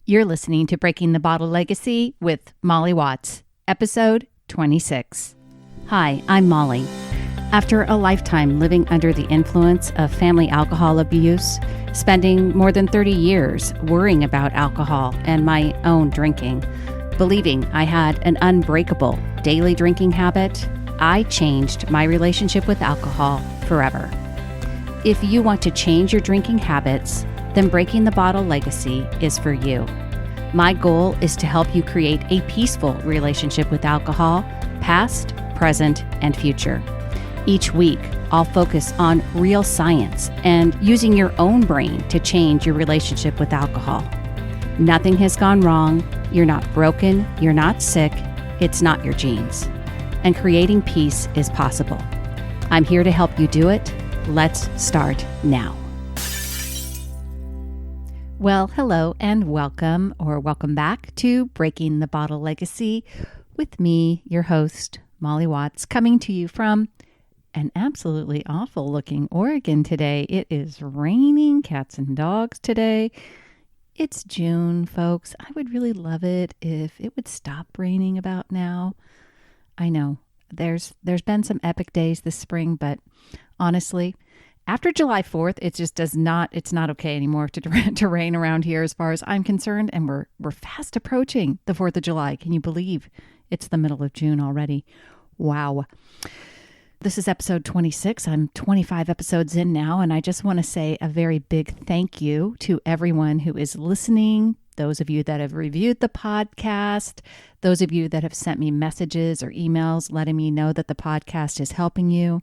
You're listening to Breaking the Bottle Legacy with Molly Watts, episode 26. Hi, I'm Molly. After a lifetime living under the influence of family alcohol abuse, spending more than 30 years worrying about alcohol and my own drinking, believing I had an unbreakable daily drinking habit, I changed my relationship with alcohol forever. If you want to change your drinking habits, then Breaking the Bottle Legacy is for you. My goal is to help you create a peaceful relationship with alcohol, past, present, and future. Each week, I'll focus on real science and using your own brain to change your relationship with alcohol. Nothing has gone wrong. You're not broken. You're not sick. It's not your genes. And creating peace is possible. I'm here to help you do it. Let's start now. Well, hello and welcome back to Breaking the Bottle Legacy with me, your host, Molly Watts, coming to you from an absolutely awful looking Oregon today. It is raining cats and dogs today. It's June, folks. I would really love it if it would stop raining about now. I know there's been some epic days this spring, but honestly, after July 4th, it's not okay anymore to rain around here as far as I'm concerned. And we're fast approaching the 4th of July. Can you believe it's the middle of June already? Wow. This is episode 26. I'm 25 episodes in now, and I just want to say a very big thank you to everyone who is listening, those of you that have reviewed the podcast, those of you that have sent me messages or emails letting me know that the podcast is helping you.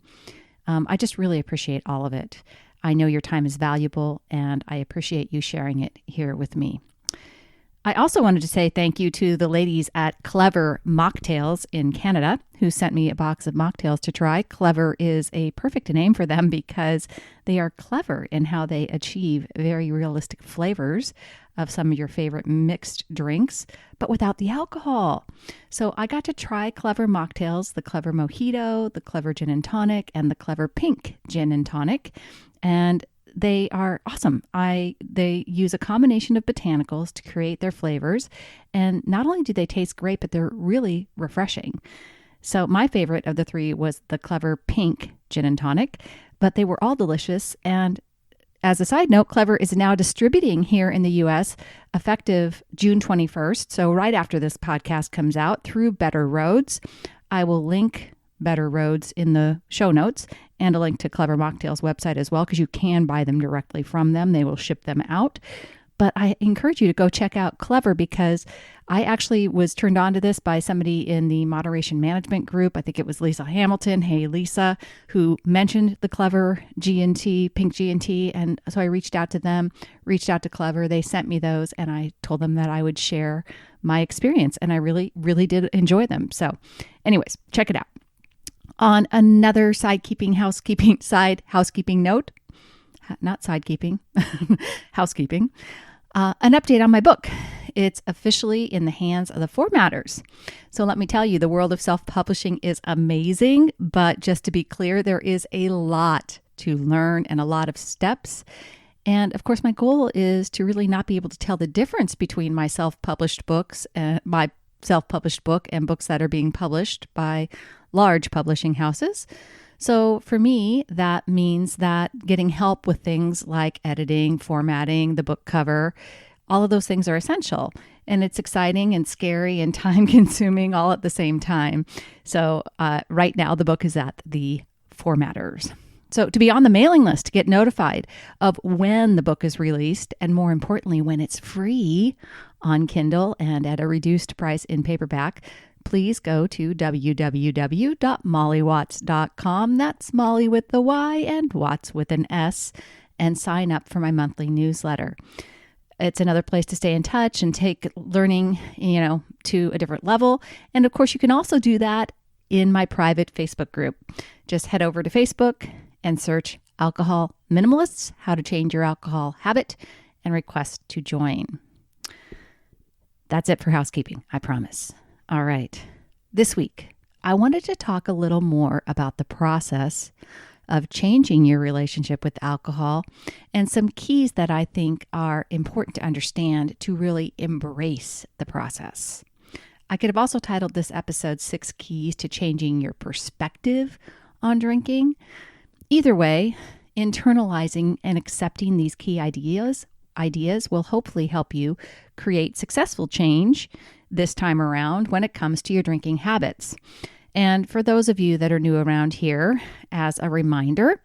I just really appreciate all of it. I know your time is valuable, and I appreciate you sharing it here with me. I also wanted to say thank you to the ladies at Clever Mocktails in Canada who sent me a box of mocktails to try. Clever is a perfect name for them because they are clever in how they achieve very realistic flavors of some of your favorite mixed drinks, but without the alcohol. So I got to try Clever Mocktails, the Clever Mojito, the Clever Gin and Tonic, and the Clever Pink Gin and Tonic. And they are awesome. They use a combination of botanicals to create their flavors. And not only do they taste great, but they're really refreshing. So my favorite of the three was the Clever Pink Gin and Tonic, but they were all delicious. And as a side note, Clever is now distributing here in the U.S. effective June 21st. So right after this podcast comes out through Better Roads. I will link Better Roads in the show notes and a link to Clever Mocktails website as well, because you can buy them directly from them. They will ship them out. But I encourage you to go check out Clever because I actually was turned on to this by somebody in the moderation management group. I think it was Lisa Hamilton. Hey, Lisa, who mentioned the Clever G&T, Pink G&T. And so I reached out to them, reached out to Clever. They sent me those and I told them that I would share my experience. And I really, really did enjoy them. So anyways, check it out. On another housekeeping note, not sidekeeping, housekeeping, an update on my book. It's officially in the hands of the formatters. So let me tell you, the world of self-publishing is amazing, but just to be clear, there is a lot to learn and a lot of steps. And of course, my goal is to really not be able to tell the difference between my self-published books and my self-published book and books that are being published by large publishing houses. So for me, that means that getting help with things like editing, formatting, the book cover, all of those things are essential. And it's exciting and scary and time consuming all at the same time. So right now, the book is at the formatters. So to be on the mailing list, to get notified of when the book is released, and more importantly, when it's free on Kindle and at a reduced price in paperback, please go to www.mollywatts.com. That's Molly with the Y and Watts with an S, and sign up for my monthly newsletter. It's another place to stay in touch and take learning, to a different level. And of course, you can also do that in my private Facebook group. Just head over to Facebook and search Alcohol Minimalists, How to Change Your Alcohol Habit, and request to join. That's it for housekeeping, I promise. All right. This week, I wanted to talk a little more about the process of changing your relationship with alcohol and some keys that I think are important to understand to really embrace the process. I could have also titled this episode 6 Keys to Changing Your Perspective on Drinking. Either way, internalizing and accepting these key ideas will hopefully help you create successful change this time around when it comes to your drinking habits. And for those of you that are new around here, as a reminder,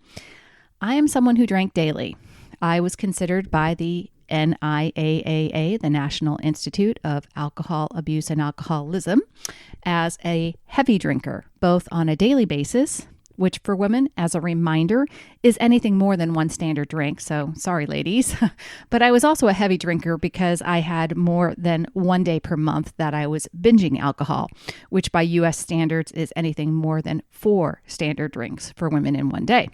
I am someone who drank daily. I was considered by the NIAAA, the National Institute of Alcohol Abuse and Alcoholism, as a heavy drinker, both on a daily basis, which for women, as a reminder, is anything more than one standard drink. So sorry, ladies. But I was also a heavy drinker because I had more than 1 day per month that I was binging alcohol, which by US standards is anything more than 4 standard drinks for women in 1 day.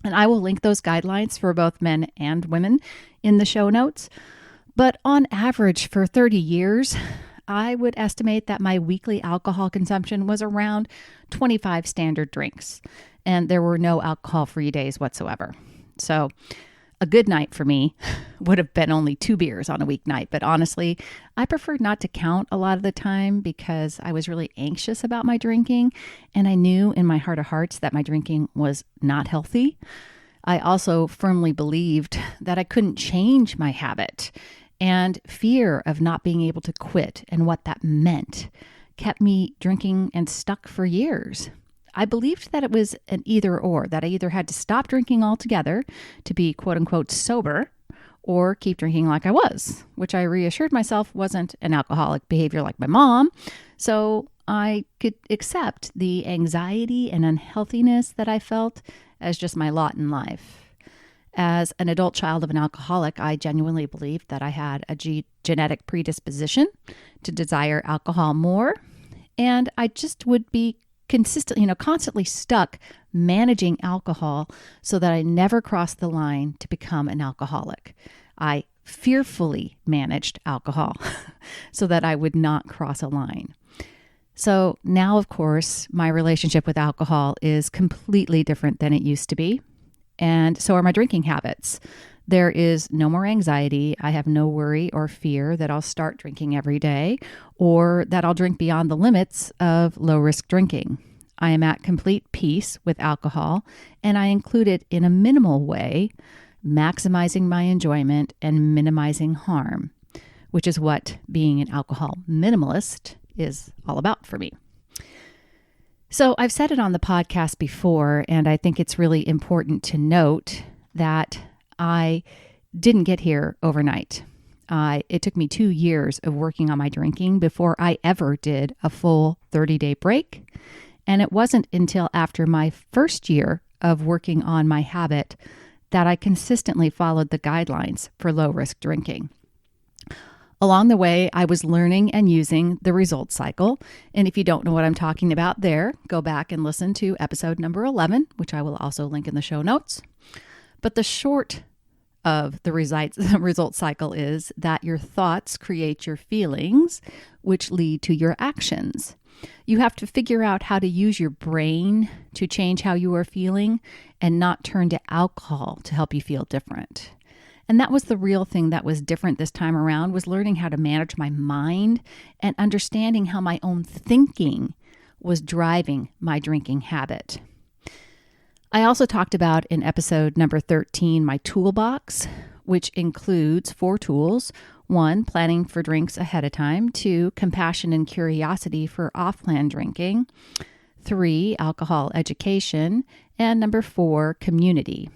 And I will link those guidelines for both men and women in the show notes. But on average, for 30 years, I would estimate that my weekly alcohol consumption was around 25 standard drinks, and there were no alcohol-free days whatsoever. So a good night for me would have been only 2 beers on a weeknight, but honestly, I preferred not to count a lot of the time because I was really anxious about my drinking, and I knew in my heart of hearts that my drinking was not healthy. I also firmly believed that I couldn't change my habit, and fear of not being able to quit and what that meant kept me drinking and stuck for years. I believed that it was an either or, that I either had to stop drinking altogether to be quote unquote sober or keep drinking like I was, which I reassured myself wasn't an alcoholic behavior like my mom. So I could accept the anxiety and unhealthiness that I felt as just my lot in life. As an adult child of an alcoholic, I genuinely believed that I had a genetic predisposition to desire alcohol more, and I just would be constantly stuck managing alcohol so that I never crossed the line to become an alcoholic. I fearfully managed alcohol so that I would not cross a line. So now, of course, my relationship with alcohol is completely different than it used to be. And so are my drinking habits. There is no more anxiety. I have no worry or fear that I'll start drinking every day or that I'll drink beyond the limits of low-risk drinking. I am at complete peace with alcohol, and I include it in a minimal way, maximizing my enjoyment and minimizing harm, which is what being an alcohol minimalist is all about for me. So I've said it on the podcast before, and I think it's really important to note that I didn't get here overnight. It took me 2 years of working on my drinking before I ever did a full 30-day break. And it wasn't until after my first year of working on my habit that I consistently followed the guidelines for low-risk drinking. Along the way, I was learning and using the result cycle. And if you don't know what I'm talking about there, go back and listen to episode number 11, which I will also link in the show notes. But the short of the result cycle is that your thoughts create your feelings, which lead to your actions. You have to figure out how to use your brain to change how you are feeling and not turn to alcohol to help you feel different. And that was the real thing that was different this time around, was learning how to manage my mind and understanding how my own thinking was driving my drinking habit. I also talked about in episode number 13, my toolbox, which includes 4 tools. 1, planning for drinks ahead of time. 2, compassion and curiosity for off-plan drinking. 3, alcohol education. And number 4, community.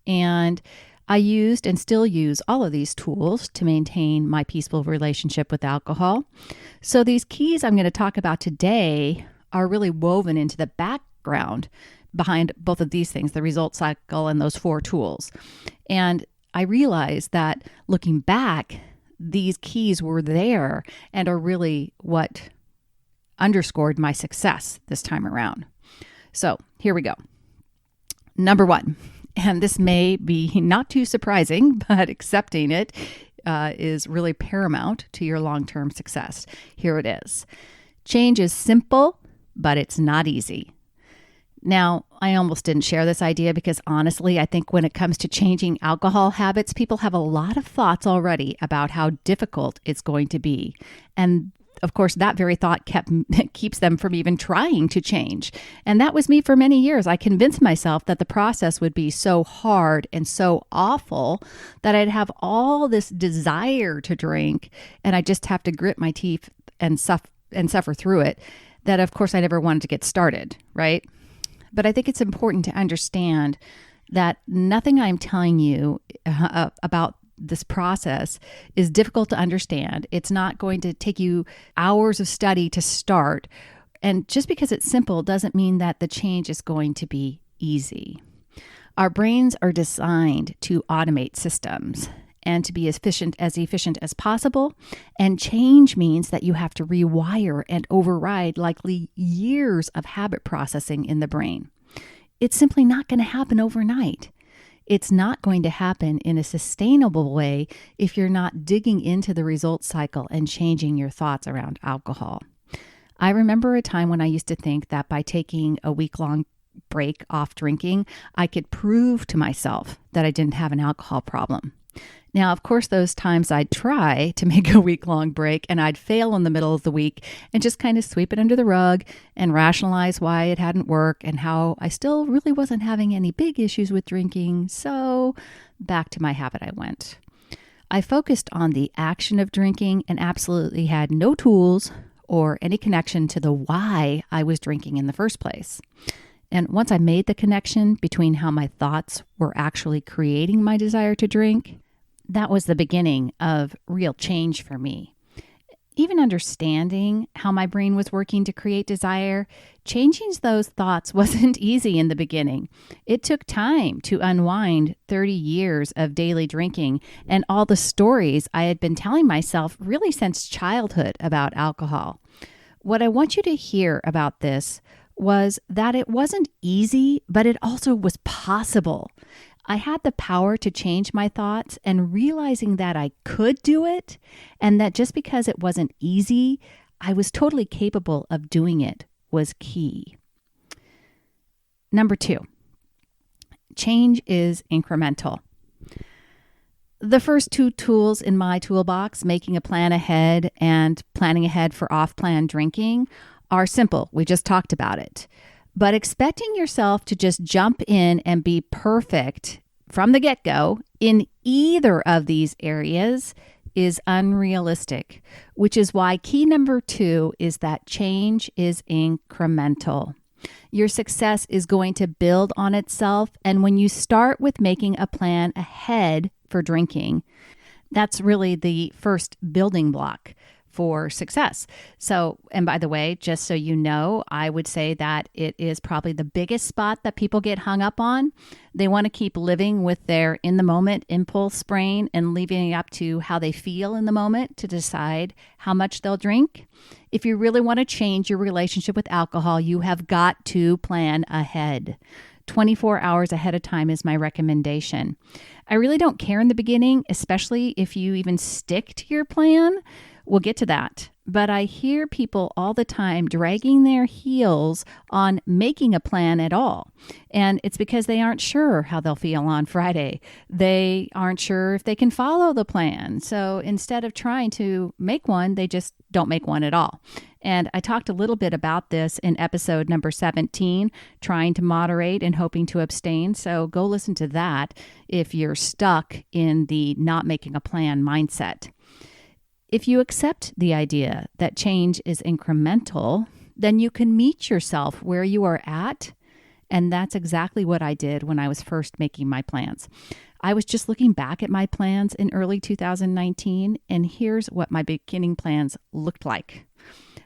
And I used and still use all of these tools to maintain my peaceful relationship with alcohol. So these keys I'm going to talk about today are really woven into the background behind both of these things, the result cycle and those 4 tools. And I realized that looking back, these keys were there and are really what underscored my success this time around. So here we go. Number 1. And this may be not too surprising, but accepting it is really paramount to your long-term success. Here it is. Change is simple, but it's not easy. Now, I almost didn't share this idea because honestly, I think when it comes to changing alcohol habits, people have a lot of thoughts already about how difficult it's going to be. And of course, that very thought keeps them from even trying to change. And that was me for many years. I convinced myself that the process would be so hard and so awful that I'd have all this desire to drink and I just have to grit my teeth and suffer through it, that of course I never wanted to get started, right? But I think it's important to understand that nothing I'm telling you about this process is difficult to understand. It's not going to take you hours of study to start. And just because it's simple doesn't mean that the change is going to be easy. Our brains are designed to automate systems and to be as efficient as possible. And change means that you have to rewire and override likely years of habit processing in the brain. It's simply not going to happen overnight. It's not going to happen in a sustainable way if you're not digging into the results cycle and changing your thoughts around alcohol. I remember a time when I used to think that by taking a week-long break off drinking, I could prove to myself that I didn't have an alcohol problem. Now, of course, those times I'd try to make a week-long break and I'd fail in the middle of the week and just kind of sweep it under the rug and rationalize why it hadn't worked and how I still really wasn't having any big issues with drinking. So back to my habit I went. I focused on the action of drinking and absolutely had no tools or any connection to the why I was drinking in the first place. And once I made the connection between how my thoughts were actually creating my desire to drink, that was the beginning of real change for me. Even understanding how my brain was working to create desire, changing those thoughts wasn't easy in the beginning. It took time to unwind 30 years of daily drinking and all the stories I had been telling myself really since childhood about alcohol. What I want you to hear about this was that it wasn't easy, but it also was possible. I had the power to change my thoughts, and realizing that I could do it and that just because it wasn't easy, I was totally capable of doing it was key. Number 2, change is incremental. The first 2 tools in my toolbox, making a plan ahead and planning ahead for off-plan drinking, are simple. We just talked about it. But expecting yourself to just jump in and be perfect from the get-go in either of these areas is unrealistic, which is why key number 2 is that change is incremental. Your success is going to build on itself, and when you start with making a plan ahead for drinking, that's really the first building block for success. So, and by the way, just so you know, I would say that it is probably the biggest spot that people get hung up on. They want to keep living with their in the moment impulse brain and leaving it up to how they feel in the moment to decide how much they'll drink. If you really want to change your relationship with alcohol, you have got to plan ahead. 24 hours ahead of time is my recommendation. I really don't care in the beginning, especially if you even stick to your plan. We'll get to that. But I hear people all the time dragging their heels on making a plan at all. And it's because they aren't sure how they'll feel on Friday. They aren't sure if they can follow the plan. So instead of trying to make one, they just don't make one at all. And I talked a little bit about this in episode number 17, trying to moderate and hoping to abstain. So go listen to that if you're stuck in the not making a plan mindset. If you accept the idea that change is incremental, then you can meet yourself where you are at. And that's exactly what I did when I was first making my plans. I was just looking back at my plans in early 2019, and here's what my beginning plans looked like.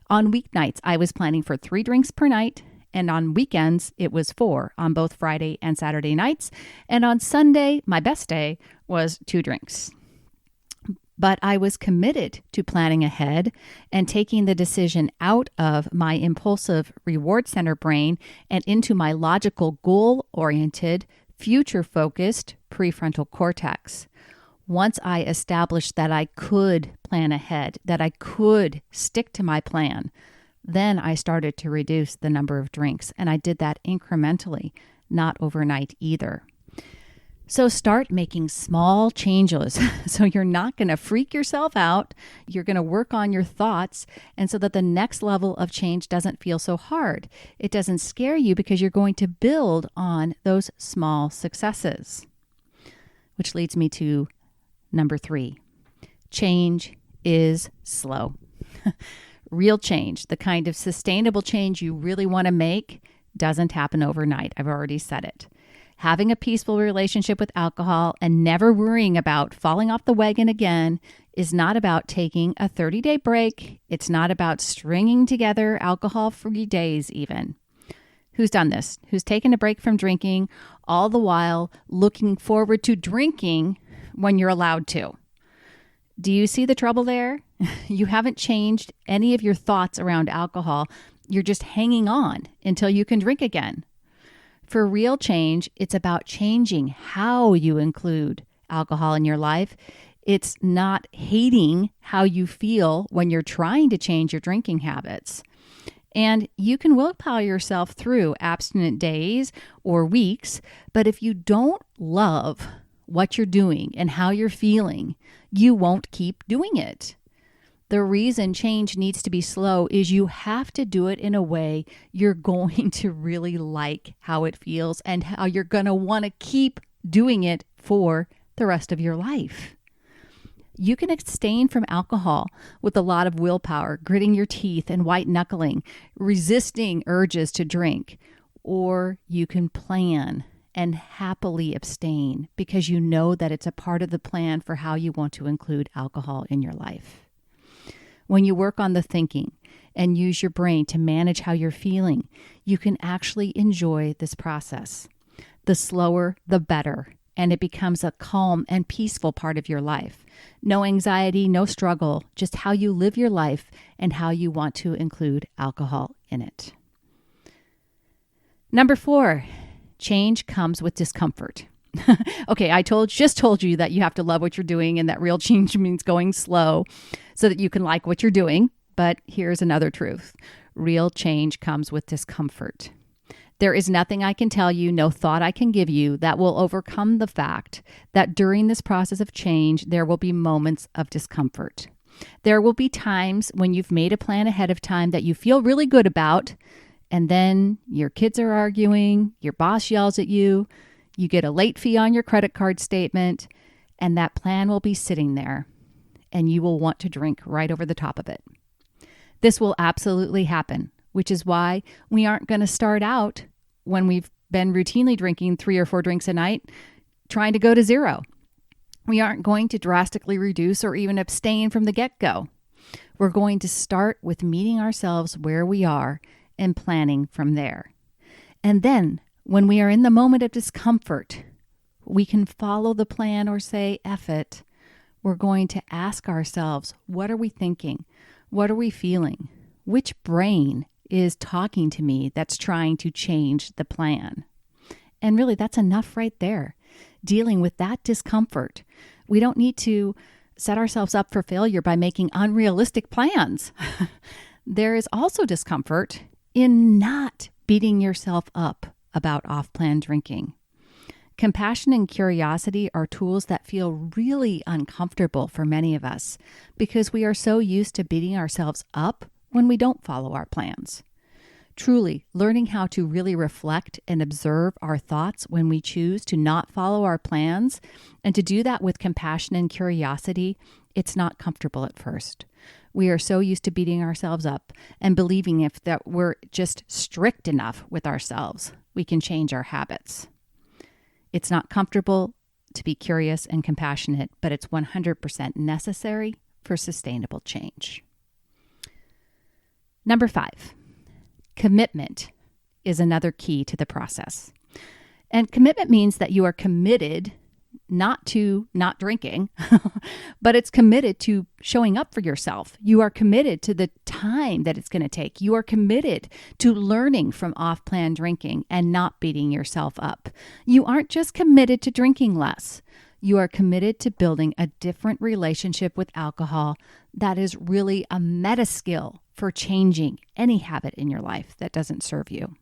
On weeknights, I was planning for 3 drinks per night, and on weekends, it was 4 on both Friday and Saturday nights. And on Sunday, my best day, was 2 drinks. But I was committed to planning ahead and taking the decision out of my impulsive reward center brain and into my logical, goal-oriented, future-focused prefrontal cortex. Once I established that I could plan ahead, that I could stick to my plan, Then I started to reduce the number of drinks, and I did that incrementally, not overnight either. So start making small changes so you're not going to freak yourself out. You're going to work on your thoughts, and so that the next level of change doesn't feel so hard. It doesn't scare you because you're going to build on those small successes. Which leads me to number 3. Change is slow. Real change, the kind of sustainable change you really want to make, doesn't happen overnight. I've already said it. Having a peaceful relationship with alcohol and never worrying about falling off the wagon again is not about taking a 30-day break. It's not about stringing together alcohol-free days even. Who's done this? Who's taken a break from drinking, all the while looking forward to drinking when you're allowed to? Do you see the trouble there? You haven't changed any of your thoughts around alcohol. You're just hanging on until you can drink again. For real change, it's about changing how you include alcohol in your life. It's not hating how you feel when you're trying to change your drinking habits. And you can willpower yourself through abstinent days or weeks, but if you don't love what you're doing and how you're feeling, you won't keep doing it. The reason change needs to be slow is you have to do it in a way you're going to really like how it feels and how you're going to want to keep doing it for the rest of your life. You can abstain from alcohol with a lot of willpower, gritting your teeth and white knuckling, resisting urges to drink, or you can plan and happily abstain because you know that it's a part of the plan for how you want to include alcohol in your life. When you work on the thinking and use your brain to manage how you're feeling, you can actually enjoy this process. The slower, the better, and it becomes a calm and peaceful part of your life. No anxiety, no struggle, just how you live your life and how you want to include alcohol in it. Number 4, change comes with discomfort. Okay, I just told you that you have to love what you're doing and that real change means going slow so that you can like what you're doing. But here's another truth. Real change comes with discomfort. There is nothing I can tell you, no thought I can give you that will overcome the fact that during this process of change, there will be moments of discomfort. There will be times when you've made a plan ahead of time that you feel really good about, and then your kids are arguing, your boss yells at you, you get a late fee on your credit card statement, and that plan will be sitting there, and you will want to drink right over the top of it. This will absolutely happen, which is why we aren't going to start out when we've been routinely drinking 3 or 4 drinks a night, trying to go to 0. We aren't going to drastically reduce or even abstain from the get-go. We're going to start with meeting ourselves where we are and planning from there. And then, when we are in the moment of discomfort, we can follow the plan or say, F it. We're going to ask ourselves, what are we thinking? What are we feeling? Which brain is talking to me that's trying to change the plan? And really, that's enough right there. Dealing with that discomfort. We don't need to set ourselves up for failure by making unrealistic plans. There is also discomfort in not beating yourself up about off-plan drinking. Compassion and curiosity are tools that feel really uncomfortable for many of us because we are so used to beating ourselves up when we don't follow our plans. Truly, learning how to really reflect and observe our thoughts when we choose to not follow our plans and to do that with compassion and curiosity, it's not comfortable at first. We are so used to beating ourselves up and believing if that we're just strict enough with ourselves, we can change our habits. It's not comfortable to be curious and compassionate, but it's 100% necessary for sustainable change. Number 5, commitment is another key to the process. And commitment means that you are committed not to not drinking, but it's committed to showing up for yourself. You are committed to the time that it's going to take. You are committed to learning from off-plan drinking and not beating yourself up. You aren't just committed to drinking less. You are committed to building a different relationship with alcohol that is really a meta skill for changing any habit in your life that doesn't serve you.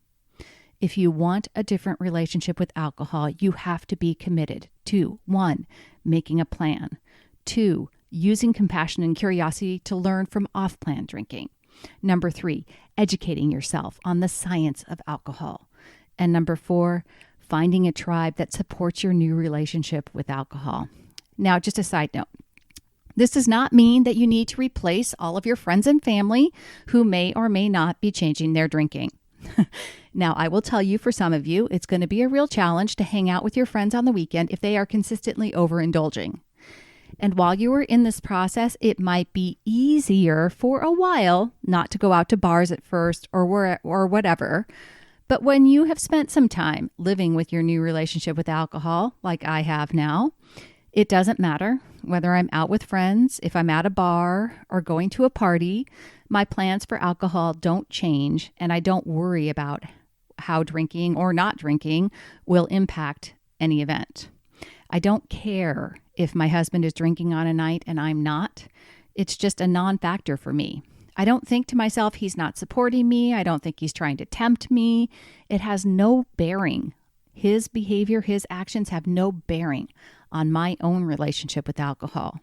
If you want a different relationship with alcohol, you have to be committed to 1, making a plan, 2, using compassion and curiosity to learn from off-plan drinking. Number 3, educating yourself on the science of alcohol. And number 4, finding a tribe that supports your new relationship with alcohol. Now, just a side note. This does not mean that you need to replace all of your friends and family who may or may not be changing their drinking. Now, I will tell you, for some of you, it's going to be a real challenge to hang out with your friends on the weekend if they are consistently overindulging. And while you are in this process, it might be easier for a while not to go out to bars at first or whatever. But when you have spent some time living with your new relationship with alcohol, like I have now, it doesn't matter whether I'm out with friends, if I'm at a bar, or going to a party. My plans for alcohol don't change, and I don't worry about how drinking or not drinking will impact any event. I don't care if my husband is drinking on a night and I'm not. It's just a non-factor for me. I don't think to myself, he's not supporting me. I don't think he's trying to tempt me. It has no bearing. His behavior, his actions have no bearing on my own relationship with alcohol.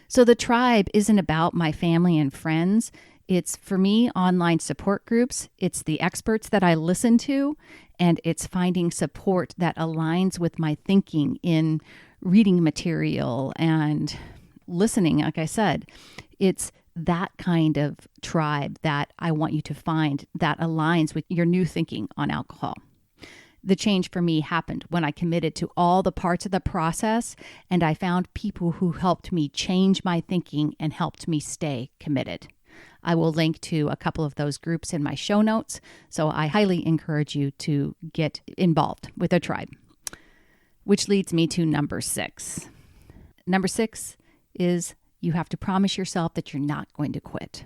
So the tribe isn't about my family and friends. It's, for me, online support groups. It's the experts that I listen to, and it's finding support that aligns with my thinking in reading material and listening. Like I said, it's that kind of tribe that I want you to find that aligns with your new thinking on alcohol. The change for me happened when I committed to all the parts of the process, and I found people who helped me change my thinking and helped me stay committed. I will link to a couple of those groups in my show notes, so I highly encourage you to get involved with a tribe. Which leads me to number 6. Number 6 is you have to promise yourself that you're not going to quit.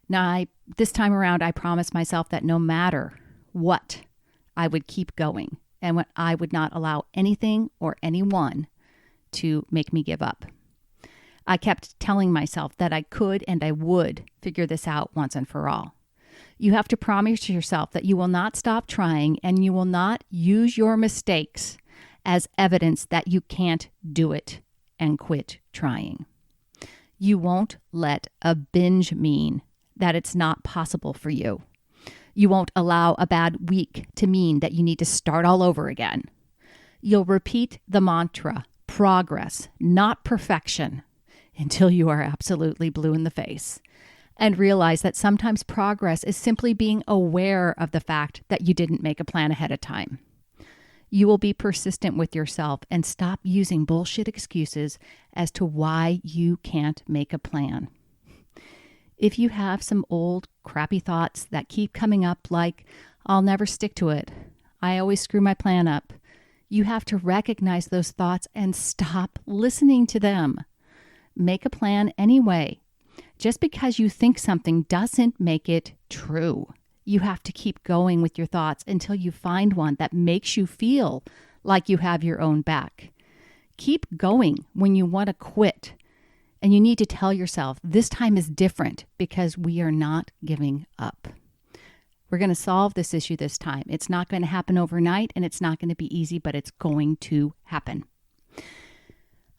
Now, this time around, I promised myself that no matter what, I would keep going, and I would not allow anything or anyone to make me give up. I kept telling myself that I could and I would figure this out once and for all. You have to promise yourself that you will not stop trying, and you will not use your mistakes as evidence that you can't do it and quit trying. You won't let a binge mean that it's not possible for you. You won't allow a bad week to mean that you need to start all over again. You'll repeat the mantra, progress, not perfection, until you are absolutely blue in the face, and realize that sometimes progress is simply being aware of the fact that you didn't make a plan ahead of time. You will be persistent with yourself and stop using bullshit excuses as to why you can't make a plan. If you have some old crappy thoughts that keep coming up, like, I'll never stick to it, I always screw my plan up, you have to recognize those thoughts and stop listening to them. Make a plan anyway. Just because you think something doesn't make it true. You have to keep going with your thoughts until you find one that makes you feel like you have your own back. Keep going when you want to quit. And you need to tell yourself, this time is different because we are not giving up. We're going to solve this issue this time. It's not going to happen overnight, and it's not going to be easy, but it's going to happen.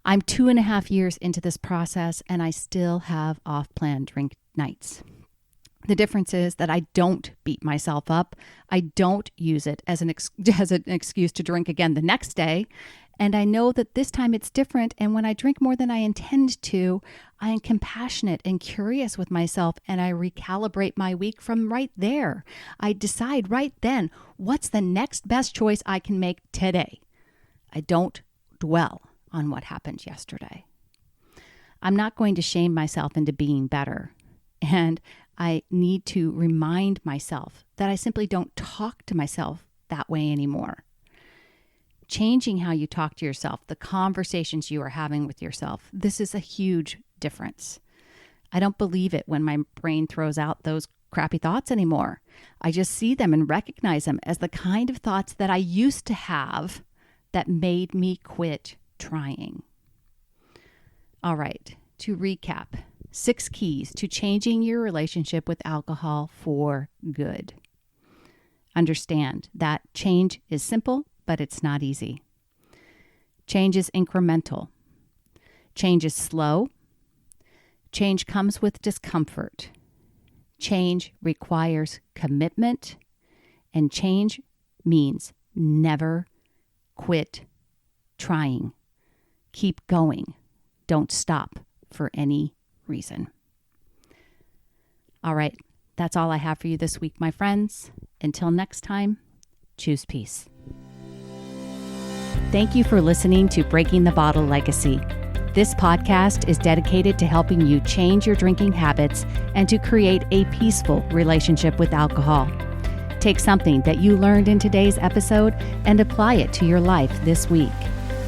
I'm 2.5 years into this process, and I still have off-plan drink nights. The difference is that I don't beat myself up. I don't use it as an excuse to drink again the next day. And I know that this time it's different. And when I drink more than I intend to, I am compassionate and curious with myself, and I recalibrate my week from right there. I decide right then, what's the next best choice I can make today? I don't dwell on what happened yesterday. I'm not going to shame myself into being better. And I need to remind myself that I simply don't talk to myself that way anymore. Changing how you talk to yourself, the conversations you are having with yourself, this is a huge difference. I don't believe it when my brain throws out those crappy thoughts anymore. I just see them and recognize them as the kind of thoughts that I used to have that made me quit trying. All right, to recap, 6 keys to changing your relationship with alcohol for good. Understand that change is simple, but it's not easy. Change is incremental. Change is slow. Change comes with discomfort. Change requires commitment. And change means never quit trying. Keep going. Don't stop for any reason. All right, that's all I have for you this week, my friends. Until next time, choose peace. Thank you for listening to Breaking the Bottle Legacy. This podcast is dedicated to helping you change your drinking habits and to create a peaceful relationship with alcohol. Take something that you learned in today's episode and apply it to your life this week.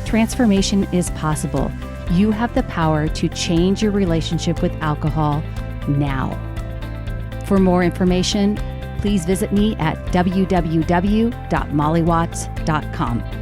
Transformation is possible. You have the power to change your relationship with alcohol now. For more information, please visit me at www.mollywatts.com.